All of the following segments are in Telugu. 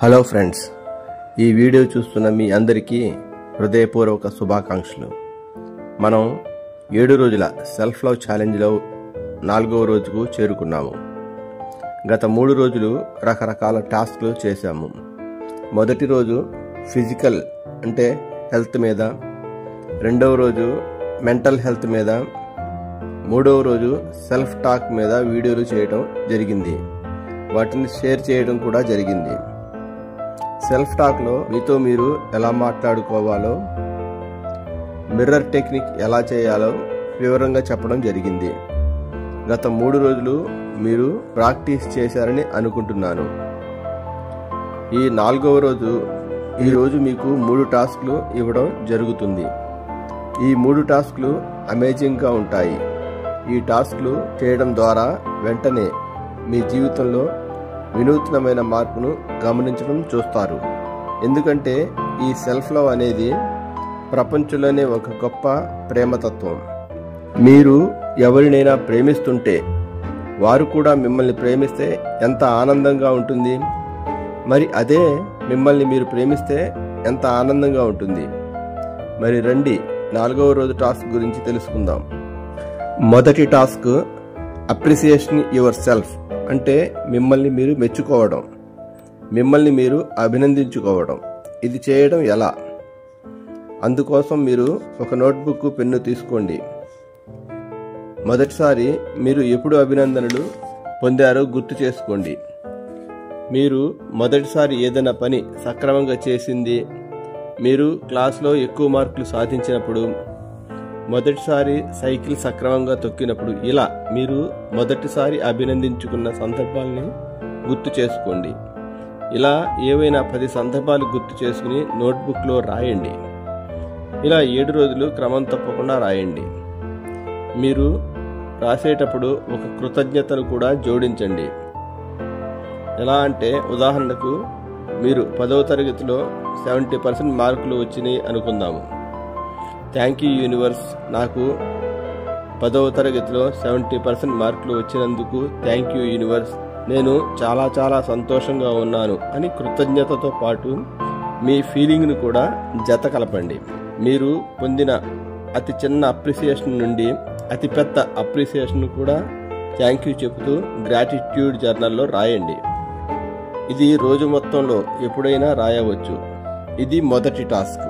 హలో ఫ్రెండ్స్, ఈ వీడియో చూస్తున్న మీ అందరికీ హృదయపూర్వక శుభాకాంక్షలు. మనం 7 రోజుల సెల్ఫ్ లవ్ ఛాలెంజ్లో 4వ రోజుకు చేరుకున్నాము. గత 3 రోజులు రకరకాల టాస్క్లు చేశాము. మొదటి రోజు ఫిజికల్ అంటే హెల్త్ మీద, రెండవ రోజు మెంటల్ హెల్త్ మీద, మూడవ రోజు సెల్ఫ్ టాక్ మీద వీడియోలు చేయడం జరిగింది. వాటిని షేర్ చేయడం కూడా జరిగింది. సెల్ఫ్ టాక్లో మీతో మీరు ఎలా మాట్లాడుకోవాలో, మిర్రర్ టెక్నిక్ ఎలా చేయాలో వివరంగా చెప్పడం జరిగింది. గత 3 రోజులు మీరు ప్రాక్టీస్ చేశారని అనుకుంటున్నాను. ఈ 4వ రోజు ఈరోజు మీకు 3 టాస్క్లు ఇవ్వడం జరుగుతుంది. ఈ 3 టాస్క్లు అమేజింగ్గా ఉంటాయి. ఈ టాస్క్లు చేయడం ద్వారా వెంటనే మీ జీవితంలో వినూత్నమైన మార్పును గమనించడం చూస్తారు. ఎందుకంటే ఈ సెల్ఫ్ లవ్ అనేది ప్రపంచంలోనే ఒక గొప్ప ప్రేమతత్వం. మీరు ఎవరినైనా ప్రేమిస్తుంటే వారు కూడా మిమ్మల్ని ప్రేమిస్తే ఎంత ఆనందంగా ఉంటుంది. మరి అదే మిమ్మల్ని మీరు ప్రేమిస్తే ఎంత ఆనందంగా ఉంటుంది. మరి రండి 4వ రోజు టాస్క్ గురించి తెలుసుకుందాం. మొదటి టాస్క్ అప్రిసియేషన్ యువర్ సెల్ఫ్, అంటే మిమ్మల్ని మీరు మెచ్చుకోవడం, మిమ్మల్ని మీరు అభినందించుకోవడం. ఇది చేయడం ఎలా? అందుకోసం మీరు ఒక నోట్బుక్, పెన్ను తీసుకోండి. మొదటిసారి మీరు ఎప్పుడు అభినందనలు పొందారో గుర్తు చేసుకోండి. మీరు మొదటిసారి ఏదైనా పని సక్రమంగా చేసింది, మీరు క్లాస్లో ఎక్కువ మార్కులు సాధించినప్పుడు, మొదటిసారి సైకిల్ సక్రమంగా తొక్కినప్పుడు, ఇలా మీరు మొదటిసారి అభినందించుకున్న సందర్భాలని గుర్తు చేసుకోండి. ఇలా ఏవైనా 10 సందర్భాలు గుర్తు చేసుకుని నోట్బుక్లో రాయండి. ఇలా 7 రోజులు క్రమం తప్పకుండా రాయండి. మీరు రాసేటప్పుడు ఒక కృతజ్ఞతను కూడా జోడించండి. ఎలా అంటే, ఉదాహరణకు మీరు 10వ తరగతిలో 70% మార్కులు వచ్చినాయి అనుకుందాము. థ్యాంక్ యూ యూనివర్స్, నాకు 10వ తరగతిలో 70% మార్కులు వచ్చినందుకు థ్యాంక్ యూ యూనివర్స్, నేను చాలా చాలా సంతోషంగా ఉన్నాను అని కృతజ్ఞతతో పాటు మీ ఫీలింగ్ను కూడా జత కలపండి. మీరు పొందిన అతి చిన్న అప్రిసియేషన్ నుండి అతి పెద్ద అప్రిసియేషన్ కూడా థ్యాంక్ యూ చెబుతూ గ్రాటిట్యూడ్ జర్నల్లో రాయండి. ఇది రోజు మొత్తంలో ఎప్పుడైనా రాయవచ్చు. ఇది మొదటి టాస్క్.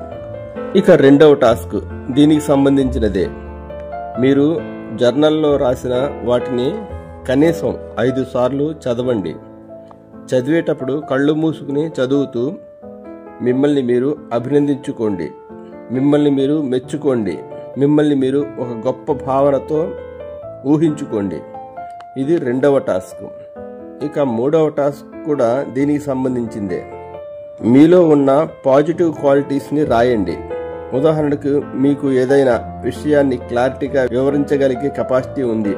ఇక రెండవ టాస్క్ దీనికి సంబంధించినదే. మీరు జర్నల్లో రాసిన వాటిని కనీసం 5 సార్లు చదవండి. చదివేటప్పుడు కళ్ళు మూసుకుని చదువుతూ మిమ్మల్ని మీరు అభినందించుకోండి, మిమ్మల్ని మీరు మెచ్చుకోండి, మిమ్మల్ని మీరు ఒక గొప్ప భావనతో ఊహించుకోండి. ఇది రెండవ టాస్క్. ఇక మూడవ టాస్క్ కూడా దీనికి సంబంధించిందే. మీలో ఉన్న పాజిటివ్ క్వాలిటీస్ని రాయండి. ఉదాహరణకు, మీకు ఏదైనా విషయాన్ని క్లారిటీగా వివరించగలిగే కెపాసిటీ ఉంది,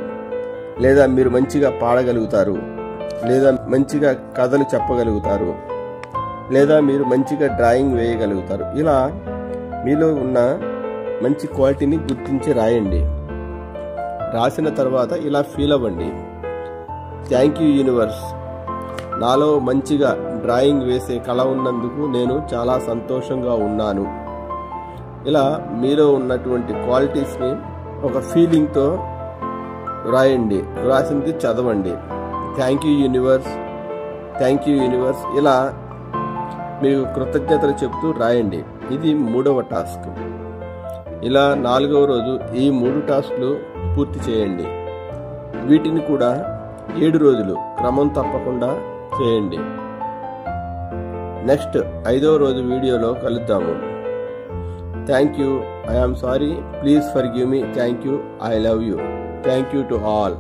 లేదా మీరు మంచిగా పాడగలుగుతారు, లేదా మంచిగా కథలు చెప్పగలుగుతారు, లేదా మీరు మంచిగా డ్రాయింగ్ వేయగలుగుతారు. ఇలా మీలో ఉన్న మంచి క్వాలిటీని గుర్తించి రాయండి. రాసిన తర్వాత ఇలా ఫీల్ అవ్వండి. థ్యాంక్ యూ యూనివర్స్, నాలో మంచిగా డ్రాయింగ్ వేసే కళ ఉన్నందుకు నేను చాలా సంతోషంగా ఉన్నాను. ఇలా మీలో ఉన్నటువంటి క్వాలిటీస్ని ఒక ఫీలింగ్తో రాయండి. రాసింది చదవండి. Thank you universe, thank you universe, ఇలా మీకు కృతజ్ఞతలు చెబుతూ రాయండి. ఇది మూడవ టాస్క్. ఇలా 4వ రోజు ఈ 3 టాస్క్లు పూర్తి చేయండి. వీటిని కూడా 7 రోజులు క్రమం తప్పకుండా చేయండి. నెక్స్ట్ 5వ రోజు వీడియోలో కలుద్దాము. Thank you, I am sorry, please forgive me, thank you, I love you, thank you to all.